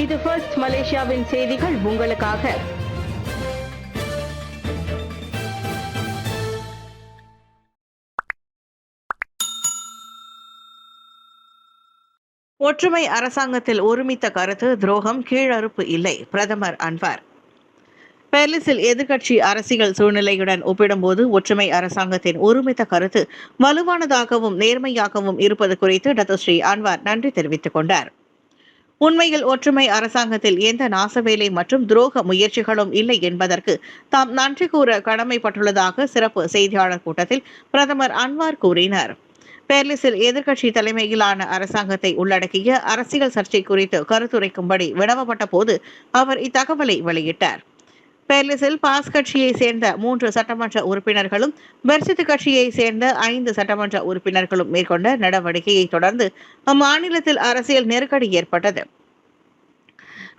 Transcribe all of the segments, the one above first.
இது ஃபர்ஸ்ட் மலேசியாவின் செய்திகள் உங்களுக்காக. ஒற்றுமை அரசாங்கத்தில் ஒருமித்த கருத்து துரோகம் கீழறுப்பு இல்லை. பிரதமர் அன்வார். பேரிஸில் எதிர்க்கட்சி அரசியல் சூழ்நிலையுடன் ஒப்பிடும்போது ஒற்றுமை அரசாங்கத்தின் ஒருமித்த கருத்து வலுவானதாகவும் நேர்மையாகவும் இருப்பது குறித்து டத்தோஸ்ரீ அன்வார் நன்றி தெரிவித்துக் கொண்டார். உண்மையில் ஒற்றுமை அரசாங்கத்தில் எந்த நாசவேலை மற்றும் துரோக முயற்சிகளும் இல்லை என்பதற்கு தாம் நன்றி கூற கடமைப்பட்டுள்ளதாக சிறப்பு செய்தியாளர் கூட்டத்தில் பிரதமர் அன்வார் கூறினார். பேரிஸில் எதிர்க்கட்சி தலைமையிலான அரசாங்கத்தை உள்ளடக்கிய அரசியல் சர்ச்சை குறித்து கருத்துரைக்கும்படி வினவப்பட்ட போது அவர் இத்தகவலை வெளியிட்டார். பேரிஸில் பாஸ் கட்சியை சேர்ந்த 3 சட்டமன்ற உறுப்பினர்களும் பெர்சித் கட்சியை சேர்ந்த 5 சட்டமன்ற உறுப்பினர்களும் மேற்கொண்ட நடவடிக்கையை தொடர்ந்து அம்மாநிலத்தில் அரசியல் நெருக்கடி ஏற்பட்டது.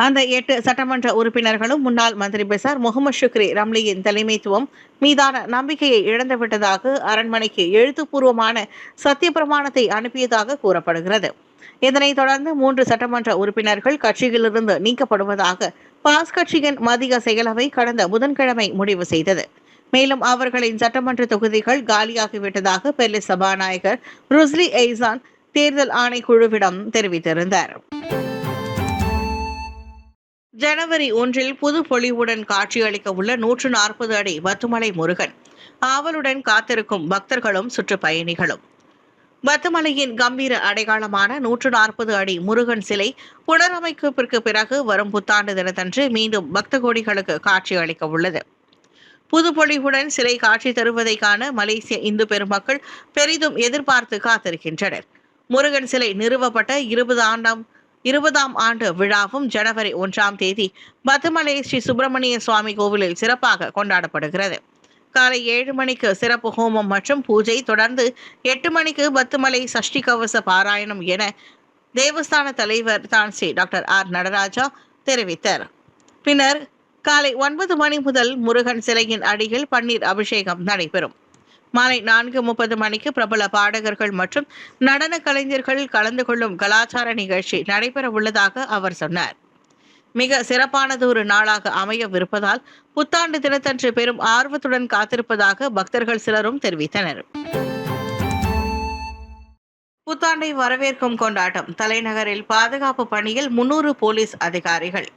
அந்த 8 சட்டமன்ற உறுப்பினர்களும் முன்னாள் மந்திரி பெசார் முகமது ஷுக்ரி ரம்லியின் தலைமைத்துவம் மீதான நம்பிக்கையை இழந்துவிட்டதாக அரண்மனைக்கு எழுத்துப்பூர்வமான சத்திய பிரமாணத்தை அனுப்பியதாக கூறப்படுகிறது. இதனைத் தொடர்ந்து 3 சட்டமன்ற உறுப்பினர்கள் கட்சியிலிருந்து நீக்கப்படுவதாக பாஸ் கட்சியின் மத்திய செயலவை கடந்த புதன்கிழமை முடிவு செய்தது. மேலும் அவர்களின் சட்டமன்ற தொகுதிகள் காலியாகிவிட்டதாக பெர்லிஸ் சபாநாயகர் ருஸ்லி எய்சான் தேர்தல் ஆணைக்குழுவிடம் தெரிவித்திருந்தார். ஜனவரி 1 புது பொலிவுடன் காட்சியளிக்க உள்ள 140 அடி பத்துமலை முருகன் ஆவலுடன் காத்திருக்கும் பக்தர்களும் சுற்றுப்பயணிகளும். பத்துமலையின் கம்பீர அடையாளமான 140 அடி முருகன் சிலை புனரமைப்பிற்கு பிறகு வரும் புத்தாண்டு தினத்தன்று மீண்டும் பக்த கோடிகளுக்கு காட்சியளிக்க உள்ளது. புதுப்பொலிவுடன் சிலை காட்சி தருவதை காண மலேசிய இந்து பெருமக்கள் பெரிதும் எதிர்பார்த்து காத்திருக்கின்றனர். முருகன் சிலை நிறுவப்பட்ட 20ஆம் ஆண்டு விழாவும் ஜனவரி 1ஆம் தேதி பத்துமலை ஸ்ரீ சுப்பிரமணிய சுவாமி கோவிலில் சிறப்பாக கொண்டாடப்படுகிறது. காலை 7 மணிக்கு சிறப்பு ஹோமம் மற்றும் பூஜை, தொடர்ந்து 8 மணிக்கு பத்துமலை சஷ்டி கவச பாராயணம் என தேவஸ்தான தலைவர் தான்ஸ்ரீ டாக்டர் ஆர் நடராஜா தெரிவித்தார். பின்னர் காலை 9 மணி முதல் முருகன் சிலையின் அடியில் பன்னீர் அபிஷேகம் நடைபெறும். மாலை 4:30 மணிக்கு பிரபல பாடகர்கள் மற்றும் நடன கலைஞர்கள் கலந்து கொள்ளும் கலாச்சார நிகழ்ச்சி நடைபெற உள்ளதாக அவர் சொன்னார். மிக சிறப்பானது ஒரு நாளாக அமையவிருப்பதால் புத்தாண்டு தினத்தன்று பெரும் ஆர்வத்துடன் காத்திருப்பதாக பக்தர்கள் சிலரும் தெரிவித்தனர். புத்தாண்டை வரவேற்கும் கொண்டாட்டம். தலைநகரில் பாதுகாப்பு பணியில் 300 போலீஸ் அதிகாரிகள்.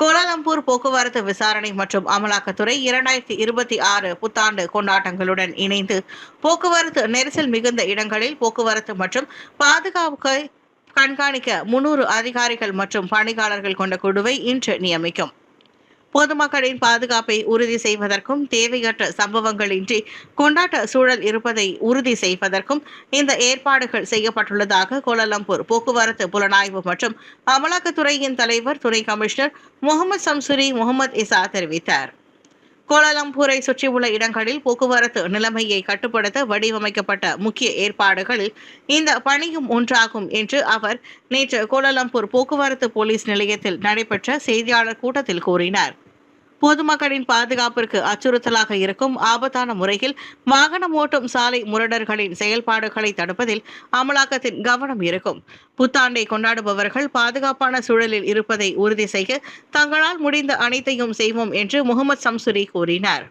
கோலாலம்பூர் போக்குவரத்து விசாரணை மற்றும் அமலாக்கத்துறை 2026 புத்தாண்டு கொண்டாட்டங்களுடன் இணைந்து போக்குவரத்து நெரிசல் மிகுந்த இடங்களில் போக்குவரத்து மற்றும் பாதுகாப்பை கண்காணிக்க 300 அதிகாரிகள் மற்றும் பணியாளர்கள் கொண்ட குழுவை இன்று நியமிக்கும். பொதுமக்களின் பாதுகாப்பை உறுதி செய்வதற்கும் தேவையற்ற சம்பவங்களின்றி கொண்டாட்ட சூழல் இருப்பதை உறுதி செய்வதற்கும் இந்த ஏற்பாடுகள் செய்யப்பட்டுள்ளதாக கோலாலம்பூர் போக்குவரத்து புலனாய்வு மற்றும் அமலாக்கத்துறையின் தலைவர் துணை கமிஷனர் முகமது சம்சுரி முகமது இசா தெரிவித்தார். கோலாலம்பூரை சுற்றியுள்ள இடங்களில் போக்குவரத்து நிலைமையை கட்டுப்படுத்த வடிவமைக்கப்பட்ட முக்கிய ஏற்பாடுகளில் இந்த பணியும் ஒன்றாகும் என்று அவர் நேற்று கோலாலம்பூர் போக்குவரத்து போலீஸ் நிலையத்தில் நடைபெற்ற செய்தியாளர் கூட்டத்தில் கூறினார். பொதுமக்களின் பாதுகாப்பிற்கு அச்சுறுத்தலாக இருக்கும் ஆபத்தான முறையில் வாகனம் ஓட்டும் சாலை முரடர்களின் செயல்பாடுகளை தடுப்பதில் அமலாக்கத்தின் கவனம் இருக்கும். புத்தாண்டை கொண்டாடுபவர்கள் பாதுகாப்பான சூழலில் இருப்பதை உறுதி செய்ய தங்களால் முடிந்த அனைத்தையும் செய்வோம் என்று முகமது சம்சுரி கூறினார்.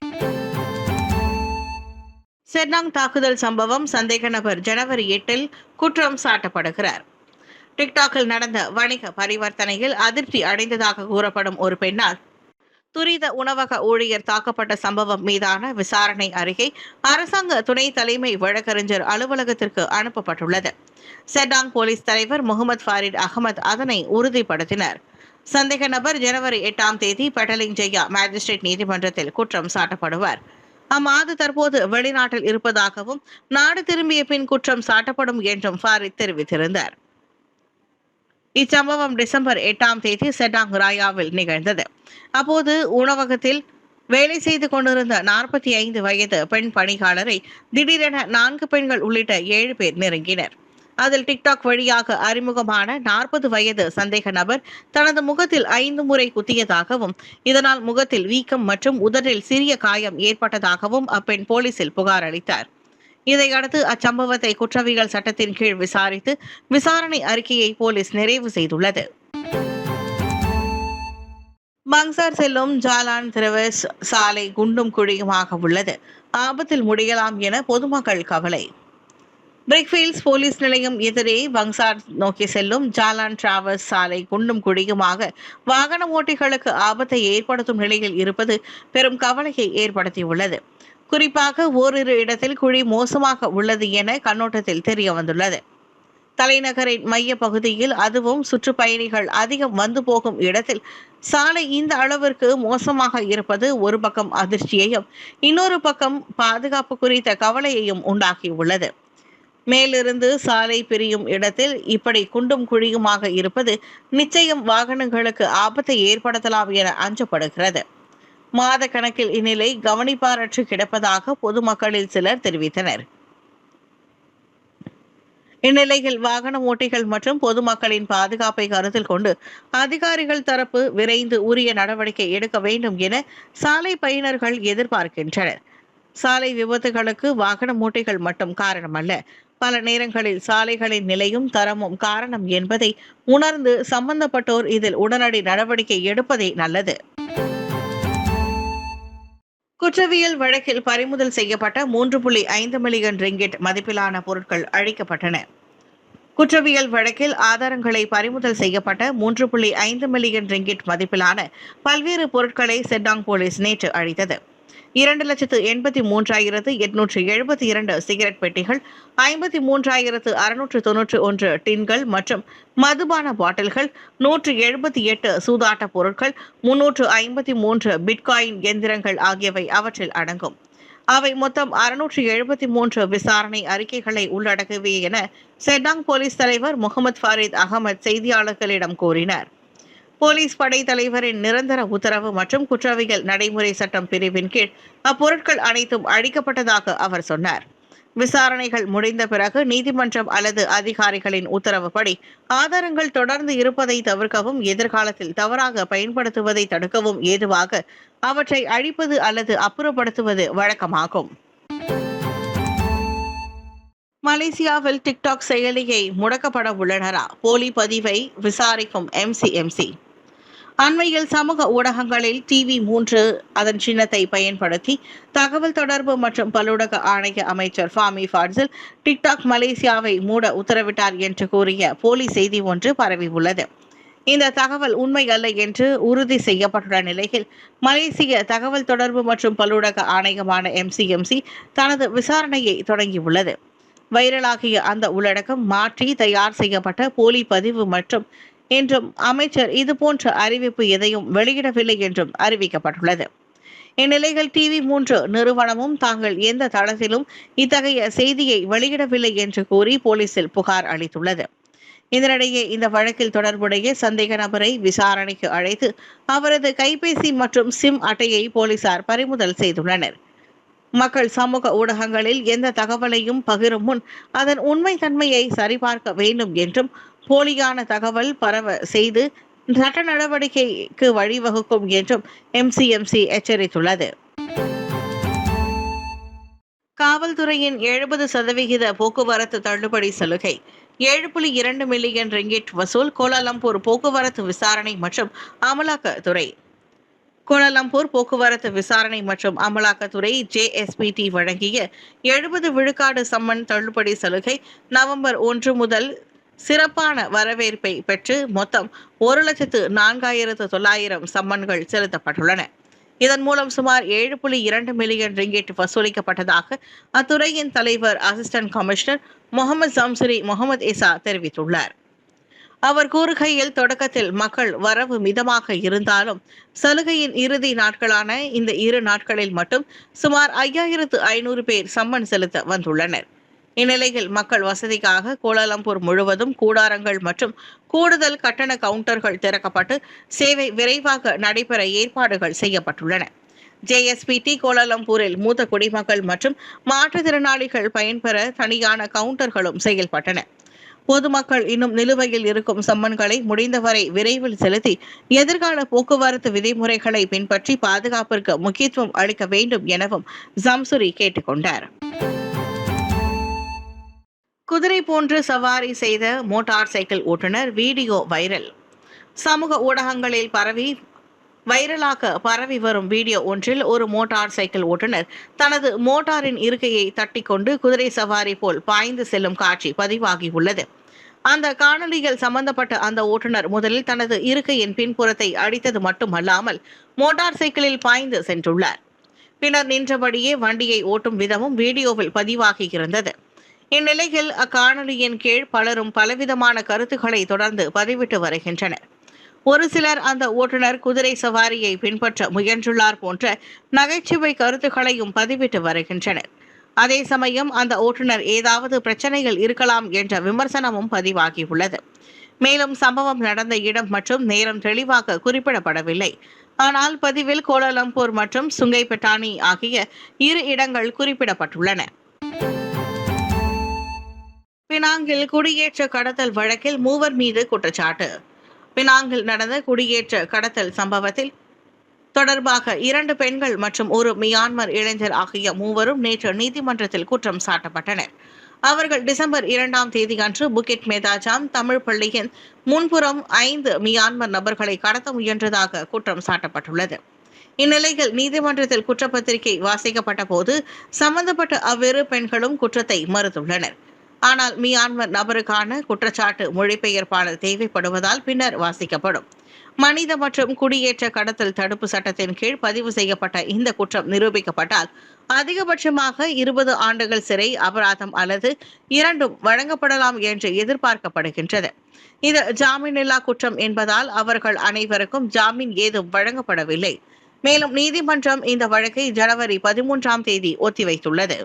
செர்னாங் தாக்குதல் சம்பவம். சந்தேக நபர் ஜனவரி 8 குற்றம் சாட்டப்படுகிறார். டிக்டாக்கில் நடந்த வணிக பரிவர்த்தனையில் அதிருப்தி அடைந்ததாக கூறப்படும் ஒரு பெண்ணால் துரித உணவக ஊழியர் தாக்கப்பட்ட சம்பவம் மீதான விசாரணை அறிக்கை அரசாங்க துணை தலைமை வழக்கறிஞர் அலுவலகத்திற்கு அனுப்பப்பட்டுள்ளது. செர்னாங் போலீஸ் தலைவர் முகமது ஃபாரிட் அகமது அதனை உறுதிப்படுத்தினார். சந்தேக நபர் ஜனவரி 8ஆம் தேதி பெட்டலிங் ஜெயா மேஜிஸ்ட்ரேட் நீதிமன்றத்தில் குற்றம் சாட்டப்படுவார். அம்மாது தற்போது வெளிநாட்டில் இருப்பதாகவும் நாடு திரும்பிய பின் குற்றம் சாட்டப்படும் என்றும் ஃபாரிட் தெரிவித்திருந்தார். இச்சம்பவம் டிசம்பர் 8ஆம் தேதி செட்டாங் ராயாவில் நிகழ்ந்தது. அப்போது உணவகத்தில் வேலை செய்து கொண்டிருந்த 45 வயது பெண் பணியாளரை திடீரென 4 பெண்கள் உள்ளிட்ட 7 பேர் நெருங்கினர். அதில் டிக்டாக் வழியாக அறிமுகமான 40 வயது சந்தேக நபர் தனது முகத்தில் 5 முறை குத்தியதாகவும் இதனால் முகத்தில் வீக்கம் மற்றும் உதட்டில் சிறிய காயம் ஏற்பட்டதாகவும் அப்பெண் போலீசில் புகார் அளித்தார். இதையடுத்து அச்சம்பவத்தை குற்றவியல் சட்டத்தின் கீழ் விசாரித்து விசாரணை அறிக்கையை போலீஸ் நிறைவு செய்துள்ளது. பங்சார் செல்லும் ஜாலான் திரவஸ் சாலை குண்டும் குழியுமாக உள்ளது, ஆபத்தில் முடியலாம் என பொதுமக்கள் கவலை. பிரிக்ஃபீல்ட்ஸ் போலீஸ் நிலையம் எதிரே பங்சார் நோக்கி செல்லும் ஜாலான் டிராவர்ஸ் சாலை குண்டும் குழியுமாக வாகன ஓட்டிகளுக்கு ஆபத்தை ஏற்படுத்தும் நிலையில் இருப்பது பெரும் கவலையை ஏற்படுத்தியுள்ளது. குறிப்பாக ஓரிரு இடத்தில் குழி மோசமாக உள்ளது என கண்ணோட்டத்தில் தெரிய வந்துள்ளது. தலைநகரின் மைய பகுதியில், அதுவும் சுற்றுப்பயணிகள் அதிகம் வந்து போகும் இடத்தில் சாலை இந்த அளவிற்கு மோசமாக இருப்பது ஒரு பக்கம் அதிர்ச்சியையும் இன்னொரு பக்கம் பாதுகாப்பு குறித்த கவலையையும் உண்டாக்கியுள்ளது. மேலிருந்து சாலை பிரியும் இடத்தில் இப்படி குண்டும் குழியுமாக இருப்பது நிச்சயம் வாகனங்களுக்கு ஆபத்தை ஏற்படுத்தலாம் என அஞ்சப்படுகிறது. மாத கணக்கில் இந்நிலை கவனிப்பாரற்று கிடப்பதாக பொதுமக்களில் சிலர் தெரிவித்தனர். இந்நிலையில் வாகன ஓட்டிகள் மற்றும் பொதுமக்களின் பாதுகாப்பை கருத்தில் கொண்டு அதிகாரிகள் தரப்பு விரைந்து உரிய நடவடிக்கை எடுக்க வேண்டும் என சாலை பயணியர்கள் எதிர்பார்க்கின்றனர். சாலை விபத்துகளுக்கு வாகன ஓட்டிகள் மட்டும் காரணமல்ல, பல நேரங்களில் சாலைகளின் நிலையும் தரமும் காரணம் என்பதை உணர்ந்து சம்பந்தப்பட்டோர் இதில் உடனடி நடவடிக்கை எடுப்பதே நல்லது. குற்றவியல் வழக்கில் பறிமுதல் செய்யப்பட்ட 3.5 மில்லியன் ரிங்கிட் மதிப்பிலான பொருட்கள் அழிக்கப்பட்டன. குற்றவியல் வழக்கில் ஆதாரங்களை பறிமுதல் செய்யப்பட்ட 3.5 மில்லியன் ரிங்கிட் மதிப்பிலான பல்வேறு பொருட்களை செட்டாங் போலீஸ் நேற்று அழித்தது. 2,83,872 சிகரெட் பெட்டிகள், 53,691 டின்கள் மற்றும் மதுபான பாட்டில்கள், 178 சூதாட்ட பொருட்கள், 353 பிட்காயின் எந்திரங்கள் ஆகியவை அவற்றில் அடங்கும். அவை மொத்தம் 673 விசாரணை அறிக்கைகளை உள்ளடக்குவே என செட்டாங் போலீஸ் தலைவர் முகமது ஃபாரித் அகமது செய்தியாளர்களிடம் கூறினார். போலீஸ் படை தலைவரின் நிரந்தர உத்தரவு மற்றும் குற்றவியல் நடைமுறை சட்டம் பிரிவின் கீழ் அப்பொருட்கள் அனைத்தும் அழிக்கப்பட்டதாக அவர் சொன்னார். விசாரணைகள் முடிந்த பிறகு நீதிமன்றம் அல்லது அதிகாரிகளின் உத்தரவுப்படி ஆதாரங்கள் தொடர்ந்து இருப்பதை தவிர்க்கவும் எதிர்காலத்தில் தவறாக பயன்படுத்துவதை தடுக்கவும் ஏதுவாக அவற்றை அழிப்பது அல்லது அப்புறப்படுத்துவது வழக்கமாகும். மலேசியாவில் டிக்டாக் செயலியை முடக்கப்பட உள்ளனரா? போலி பதிவை விசாரிக்கும் எம்சிஎம்சி. அண்மையில் சமூக ஊடகங்களில் TV3 அதன் சின்னத்தை பயன்படுத்தி தகவல் தொடர்பு மற்றும் பல்லூடக ஆணைய அமைச்சர் ஃபாமி ஃபாட்சில் டிக்டாக் மலேசியாவை மூட உத்தரவிட்டார் என்று கூறிய போலி செய்தி ஒன்று பரவியுள்ளது. இந்த தகவல் உண்மை அல்ல என்று உறுதி செய்யப்பட்டுள்ள நிலையில் மலேசிய தகவல் தொடர்பு மற்றும் பல்லூடக ஆணையமான எம்சிஎம்சி தனது விசாரணையை தொடங்கியுள்ளது. வைரலாகிய அந்த உள்ளடக்கம் மாற்றி தயார் செய்யப்பட்ட போலி பதிவு மற்றும் என்றும் அமைச்சர் இதுபோன்ற அறிவிப்பு எதையும் வெளியிடவில்லை என்றும் அறிவிக்கப்பட்டுள்ளது. இந்நிலையில் TV3 நிறுவனமும் தாங்கள் எந்த தளத்திலும் இத்தகைய செய்தியை வெளியிடவில்லை என்று கூறி போலீசில் புகார் அளித்துள்ளது. இதனிடையே இந்த வழக்கில் தொடர்புடைய சந்தேக நபரை விசாரணைக்கு அழைத்து அவரது கைபேசி மற்றும் சிம் அட்டையை போலீசார் பறிமுதல் செய்துள்ளனர். மக்கள் சமூக ஊடகங்களில் எந்த தகவலையும் பகிரும் முன் அதன் உண்மைத்தன்மையை சரிபார்க்க வேண்டும் என்றும் போலியான தகவல் பரவ செய்து சட்ட நடவடிக்கைக்கு வழிவகுக்கும் என்றும் எம்சிஎம்சி எச்சரித்துள்ளது. காவல்துறையின் 70% போக்குவரத்து தள்ளுபடி சலுகை, 7.2 மில்லியன் ரிங்கிட் வசூல். கோலாலம்பூர் போக்குவரத்து விசாரணை மற்றும் அமலாக்கத்துறை. கோலாலம்பூர் போக்குவரத்து விசாரணை மற்றும் அமலாக்கத்துறை JSPT வழங்கிய 70 விழுக்காடு சம்மன் தள்ளுபடி சலுகை நவம்பர் 1 முதல் சிறப்பான வரவேற்பை பெற்று மொத்தம் 1,04,900 சம்மன்கள் செலுத்தப்பட்டுள்ளன. இதன் மூலம் சுமார் 7.2 மில்லியன் ரிங்கிட் வசூலிக்கப்பட்டதாக அத்துறையின் தலைவர் அசிஸ்டன்ட் கமிஷனர் முகமது ஜம்சுரி முகமது இசா தெரிவித்துள்ளார். அவர் கூறுகையில், தொடக்கத்தில் மக்கள் வரவு மிதமாக இருந்தாலும் சலுகையின் இறுதி நாட்களான இந்த 2 நாட்களில் மட்டும் சுமார் 5,500 பேர் சம்மன் செலுத்த வந்துள்ளனர். இந்நிலையில் மக்கள் வசதிக்காக கோலாலம்பூர் முழுவதும் கூடாரங்கள் மற்றும் கூடுதல் கட்டண கவுண்டர்கள் திறக்கப்பட்டு சேவை விரைவாக நடைபெற ஏற்பாடுகள் செய்யப்பட்டுள்ளன. JSPT கோலாலம்பூரில் மூத்த குடிமக்கள் மற்றும் மாற்றுத்திறனாளிகள் பயன்பெற தனியான கவுண்டர்களும் செயல்பட்டன. பொதுமக்கள் இன்னும் நிலுவையில் இருக்கும் சம்மன்களை முடிந்தவரை விரைவில் செலுத்தி எதிர்கால போக்குவரத்து விதிமுறைகளை பின்பற்றி பாதுகாப்பிற்கு முக்கியத்துவம் அளிக்க வேண்டும் எனவும் ஜம்சுரி கேட்டுக்கொண்டார். குதிரை போன்று சவாரி செய்த மோட்டார் சைக்கிள் ஓட்டுநர் வீடியோ வைரல். சமூக ஊடகங்களில் பரவி வைரலாக பரவி வரும் வீடியோ ஒன்றில் ஒரு மோட்டார் சைக்கிள் ஓட்டுநர் தனது மோட்டாரின் இருக்கையை தட்டிக்கொண்டு குதிரை சவாரி போல் பாய்ந்து செல்லும் காட்சி பதிவாகியுள்ளது. அந்த காணொலியில் சம்பந்தப்பட்ட அந்த ஓட்டுநர் முதலில் தனது இருக்கையின் பின்புறத்தை அடித்தது மட்டுமல்லாமல் மோட்டார் சைக்கிளில் பாய்ந்து சென்றுள்ளார். பின்னர் நின்றபடியே வண்டியை ஓட்டும் விதமும் வீடியோவில் பதிவாகியிருந்தது. இந்நிலையில் அக்காணொலியின் கீழ் பலரும் பலவிதமான கருத்துக்களை தொடர்ந்து பதிவிட்டு வருகின்றனர். ஒரு சிலர் அந்த ஓட்டுநர் குதிரை சவாரியை பின்பற்ற முயன்றுள்ளார் போன்ற நகைச்சுவை கருத்துக்களையும் பதிவிட்டு வருகின்றனர். அதே சமயம் அந்த ஓட்டுநர் ஏதாவது பிரச்சனைகள் இருக்கலாம் என்ற விமர்சனமும் பதிவாகியுள்ளது. மேலும் சம்பவம் நடந்த இடம் மற்றும் நேரம் தெளிவாக குறிப்பிடப்படவில்லை. ஆனால் பதிவில் கோலாலம்பூர் மற்றும் சுங்கைப்பட்டாணி ஆகிய 2 இடங்கள் குறிப்பிடப்பட்டுள்ளன. பினாங்கில் குடியேற்ற கடத்தல் வழக்கில் 3 மீது குற்றச்சாட்டு. பினாங்கில் நடந்த குடியேற்ற கடத்தல் சம்பவத்தில் தொடர்பாக 2 பெண்கள் மற்றும் ஒரு மியான்மர் இளைஞர் ஆகிய 3 நேற்று நீதிமன்றத்தில் குற்றம் சாட்டப்பட்டனர். அவர்கள் டிசம்பர் 2ஆம் தேதி அன்று புக்கிட் மேதாஜாம் தமிழ் பள்ளியின் முன்புறம் 5 மியான்மர் நபர்களை கடத்த முயன்றதாக குற்றம் சாட்டப்பட்டுள்ளது. இந்நிலையில் நீதிமன்றத்தில் குற்றப்பத்திரிகை வாசிக்கப்பட்ட போது சம்பந்தப்பட்ட அவ்விரு பெண்களும் குற்றத்தை மறுத்துள்ளனர். ஆனால் மியான்மர் நபருக்கான குற்றச்சாட்டு மொழிபெயர்ப்பாளர் தேவைப்படுவதால் பின்னர் வாசிக்கப்படும். மனித மற்றும் குடியேற்ற கடத்தல் தடுப்பு சட்டத்தின் கீழ் பதிவு செய்யப்பட்ட இந்த குற்றம் நிரூபிக்கப்பட்டால் அதிகபட்சமாக 20 ஆண்டுகள் சிறை அபராதம் அல்லது 2ம் வழங்கப்படலாம் என்று எதிர்பார்க்கப்படுகின்றது. இது ஜாமீனில்லா குற்றம் என்பதால் அவர்கள் அனைவருக்கும் ஜாமீன் ஏதும் வழங்கப்படவில்லை. மேலும் நீதிமன்றம் இந்த வழக்கை ஜனவரி 13ஆம் தேதி ஒத்திவைத்துள்ளது.